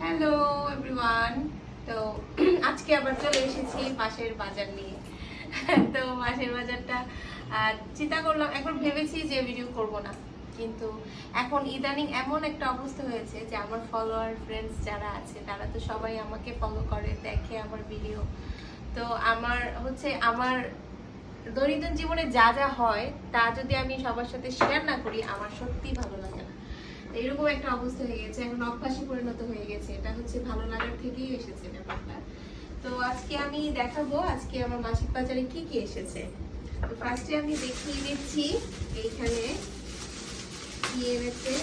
Hello everyone. তো আজকে আবার চলে এসেছি মাসের বাজার নিয়ে। তো মাসের বাজারটা চিন্তা করলাম, এখন ভেবেছি যে ভিডিও করব না, কিন্তু এখন ইদানিং এমন একটা অবস্থা হয়েছে যে আমার ফলোয়ার ফ্রেন্ডস যারা আছে তারা তো সবাই আমাকে ফলো করে, দেখে আমার ভিডিও। তো আমার দৈনন্দিন জীবনে যা যা হয় তা যদি আমি সবার সাথে শেয়ার না করি আমার সত্যিই ভালো লাগে না। এরকম একটা অবস্থা হয়ে গেছে, এখন অভ্যাসে পরিণত হয়ে গেছে। এটা হচ্ছে ভালো লাগার থেকেই এসেছে ব্যাপারটা। তো আজকে আমি দেখাবো আজকে আমার মাসিক বাজারে কি কি এসেছে। তো ফার্স্টে আমি দেখিয়ে দিচ্ছি এইখানে কি এনেছে।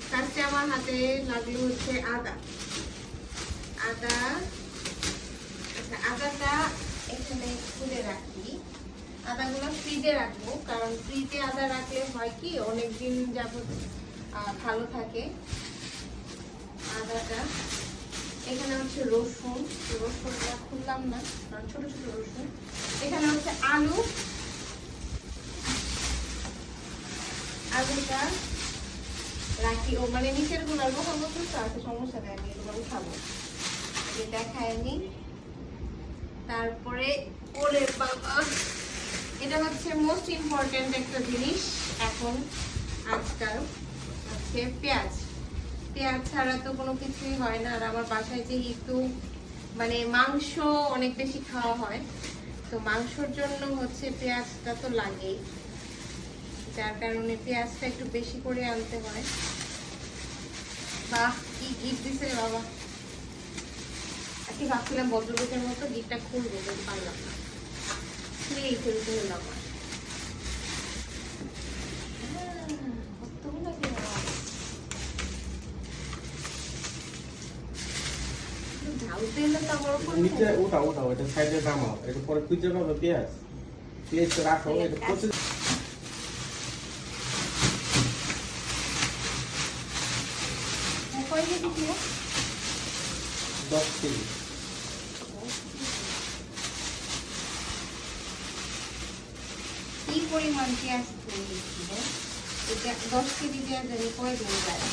ফার্স্টে আমার হাতে লাগলো হচ্ছে আদা। আচ্ছা, আদাটা এখানে খুলে রাখি। আদাগুলো ফ্রিজে রাখবো, কারণ ফ্রিজে আদা রাখলে হয় কি অনেকদিন যাবত ভালো থাকে আদাটা। এখানে হচ্ছে রসুনটা খুললাম না কারণ ছোট ছোট রসুন। এখানে হচ্ছে আলুটা রাখি, ও মানে নিচের গুলার মতো তো আছে, সমস্যা নেই, আমি এগুলো খাবো, দেখায় আমি। তারপরে ওরে বাবা, এটা হচ্ছে মোস্ট ইম্পর্টেন্ট একটা জিনিস এখন আজকাল, হচ্ছে পেঁয়াজ। পেঁয়াজ ছাড়া তো কোনো কিছুই হয় না। আর আমার বাসায় যেহেতু মানে মাংস অনেক বেশি খাওয়া হয়, তো মাংসর জন্য হচ্ছে পেঁয়াজটা তো লাগেই, যার কারণে পেঁয়াজটা একটু বেশি করে আনতে হয়। বাহ, কি গিফট দিছে রে বাবা! আজকে ভাবছিলাম ভদ্রলোকের মতো গিফটটা খুলবো, কিন্তু পারলাম না, খুলেই ফেলতে হলো আমার। নিচে উঠাও এটা সাইডে নামাও, এটা পরে খুঁজে পাবে পেঁয়াজ রাখো, এটা প্রচুর। 10 কেজি। কি পরিমাণ পেঁয়াজ দিয়েছিল? এটা 10 কেজি পেঁয়াজ আমি কয়দিন যায়?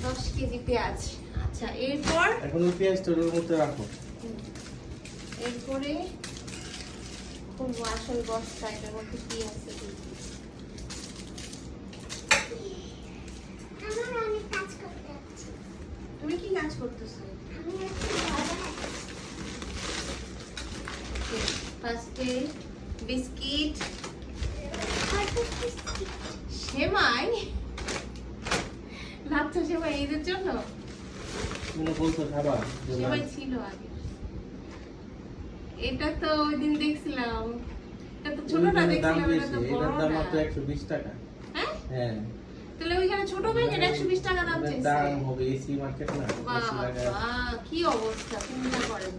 10 কেজি পেঁয়াজ। আচ্ছা, এরপর এখন ওই পেঁয়াজটার মধ্যে রাখো। এরপরে খুলবো আসল বস্তা, এটার মধ্যে কি আছে দেখি। তুমি কি কাজ করতেছো? ফার্স্টে বিস্কিট, সেমাই, লাচ্ছা সেমাই এদের জন্য। তুমি বলছো খাবা, সেমাই ছিল আগে, এটা তো ওই দিন দেখছিলাম, এটা তো ছোটটা দেখছিলাম, এটা তো এটার দাম মাত্র বড়টা। 120 টাকা। হ্যাঁ হ্যাঁ, তাহলে ওইখানে ছোট প্যাকেট 120 টাকা দাম চাইছে। দাম হবে এসি মার্কেট না, বেশি টাকা। বাবা কি অবস্থা, চিন্তা করেন।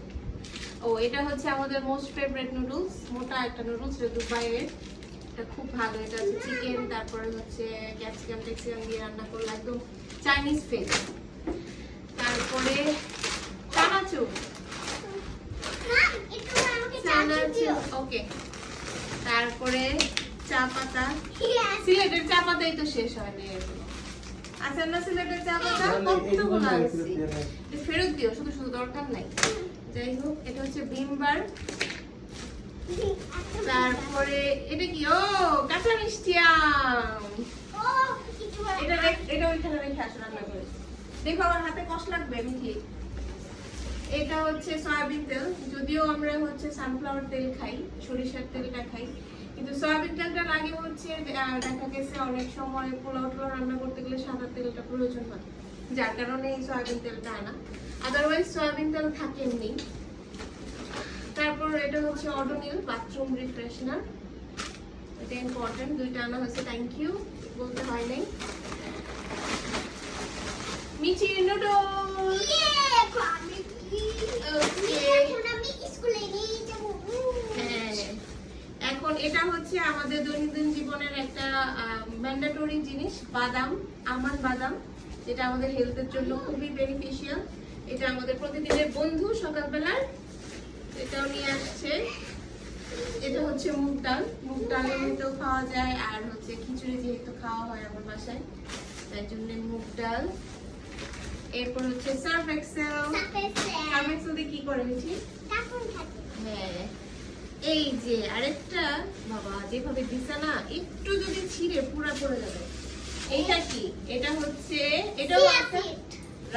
ও, এটা হচ্ছে আমাদের মোস্ট ফেভারিট নুডলস, মোটা একটা নুডলস, এটা দুবাইয়ের। এটা খুব ভালো, এটা হচ্ছে চিকেন, তারপরে হচ্ছে ক্যাপসিকাম টেক্সিকাম দিয়ে রান্না করলে একদম চাইনিজ ফেল। তারপরে চানাচুর, ওকে। তারপরে চা পাতা, সিলেটের চা পাতাই তো শেষ হয়নি এগুলো। আচ্ছা না, সিলেটের চা পাতা কতগুলো আছে, ফেরত দিও, শুধু শুধু দরকার নাই। যাই হোক, এটা হচ্ছে ভিমবার। তারপরে এটা কি? ও, কাঁচা মিষ্টি আম। এটা ওইখানে রেখে আসো, রান্না করে দেখো, আমার হাতে কষ্ট লাগবে মিঠি। এটা হচ্ছে সয়াবিন তেল, যদিও আমরা হচ্ছে সানফ্লাওয়ার তেল খাই, সরিষার তেলটা খাই, কিন্তু সয়াবিন তেলটা লাগে হচ্ছে দেখা গেছে অনেক সময় পোলাও টোলাও রান্না করতে গেলে সাদা তেলটা প্রয়োজন হয়, যার কারণে এই সয়াবিন তেলটা আনা, আদারওয়াইজ সয়াবিন তেল থাকে এমনি। তারপর এটা হচ্ছে অডোনিল বাথরুম রিফ্রেশনার, এটা ইম্পর্টেন্ট, দুইটা আনা হয়েছে, থ্যাংক ইউ বলতে হয় নাই। মিচি নুডলস, এখন এটা হচ্ছে আমাদের দৈনন্দিন জীবনের একটা ম্যান্ডেটরি জিনিস, বাদাম, আমন্ড বাদাম, যেটা আমাদের হেলথের জন্য খুবই বেনিফিশিয়াল। এটা আমাদের প্রতিদিনের বন্ধু সকালবেলার, এটাও নিয়ে আসছে। এটা হচ্ছে মুগ ডাল এমনিতেও খাওয়া যায়, আর হচ্ছে খিচুড়ি যেহেতু খাওয়া হয় আমার বাসায় তাই জন্য মুগ ডাল। এরপর হচ্ছে সার্ফ এক্সেল দিয়ে কি করে মিঠি? হ্যাঁ, এই যে আরেকটা বাবা যেভাবে দিছে না, একটু যদি ছিঁড়ে পুরা পড়ে যাবে। এইটা কি? এটা হচ্ছে এটাও আছে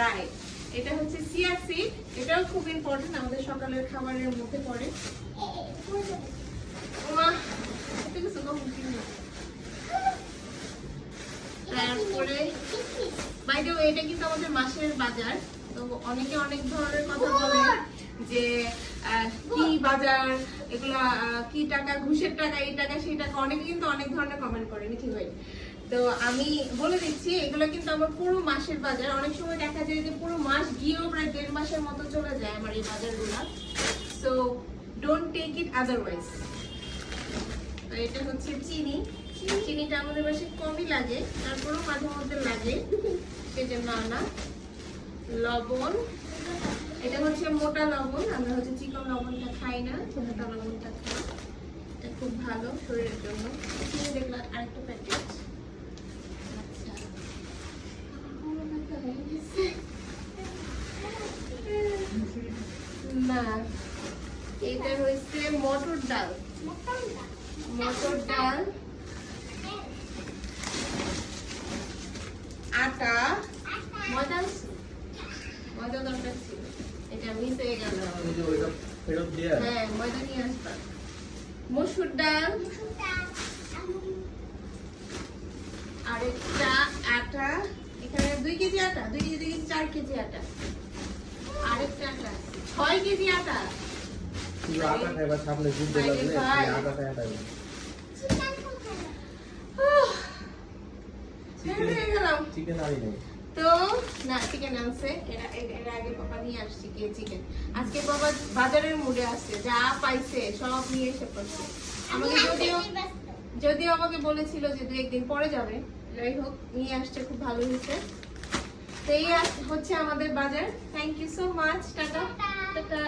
রাইট, এটা হচ্ছে চিয়া সিড। এটাও খুব ইম্পর্টেন্ট, আমাদের সকালের খাবারের মধ্যে পড়ে। ওমা, এটা কিছু কম না। তারপরে বাই দ্য ওয়ে এটা কিন্তু আমাদের মাসের বাজার। তো অনেকে অনেক ধরনের কথা বলে যে কি বাজার এগুলা, কি টাকা, ঘুষের টাকা, এই টাকা সেই টাকা, অনেকে কিন্তু অনেক ধরনের কমেন্ট করে নাকি ভাই। তো আমি বলে দিচ্ছি এগুলো কিন্তু আমার পুরো মাসের বাজার। অনেক সময় দেখা যায় যে পুরো মাস গিয়েও প্রায় 1.5 মাসের মতো চলে যায় আমার এই বাজারগুলো। So don't take it otherwise. তো এটা হচ্ছে চিনিটা আমাদের বেশি কমই লাগে, তারপরেও মাঝে মধ্যে লাগে, সেজন্য আনা। লবণ, এটা হচ্ছে মোটা লবণ, আমরা হচ্ছে চিকন লবণটা খাই না, মোটা লবণটা খাই। এটা খুব ভালো শরীরের জন্য। চিনি দেখলাম আরেকটা প্যাকেট। আচ্ছা, না এটা হচ্ছে মটর ডাল, আটা, ময়দা দরকার ছিল, এটা মিস হয়ে গেল। হ্যাঁ, ময়দা নিয়ে আসতাম। মসুর ডাল, আরেকটা আটা, এখানে 2 কেজি আটা, 2 কেজি 4 কেজি আটা, আরেকটা আটা 6 কেজি আটা। আটা খাইবা সামনে যুদ্ধ লাগলে আটা খাইবা। চিকেন আনি নাই তো না, চিকেন আনছে, এর আগে বাবা নিয়ে আসছে গিয়ে চিকেন। আজকে বাবা বাজারের মুডে আসছে, যা পাইছে সব নিয়ে এসে পড়ছে। আমাকে যদিও আমাকে বলেছিল যে 2-1 দিন পরে যাবে, যাই হোক নিয়ে আসছে, খুব ভালো হয়েছে। তো এই হচ্ছে আমাদের বাজার। থ্যাংক ইউ সো মাচ, টাটা টাটা।